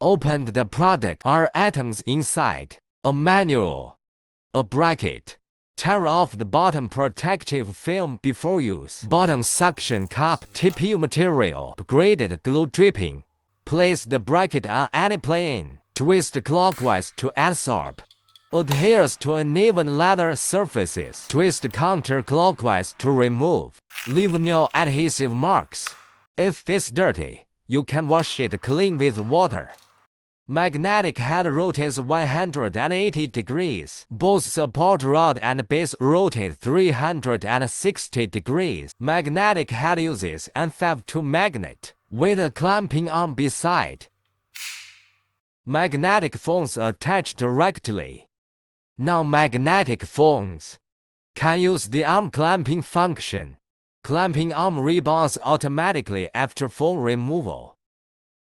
Open the product are items inside, a manual, a bracket. Tear off the bottom protective film before use. Bottom suction cup TPU material. Graded glue dripping. Place the bracket on any plane. Twist clockwise to adsorb. Adheres to uneven leather surfaces. Twist counterclockwise to remove. Leave no adhesive marks. If it's dirty, you can wash it clean with water. Magnetic head rotates 180 degrees. Both support rod and base rotate 360 degrees. Magnetic head uses N52 magnet with a clamping arm beside. Magnetic phones attach directly. Non-magnetic phones can use the arm clamping function. Clamping arm rebounds automatically after phone removal.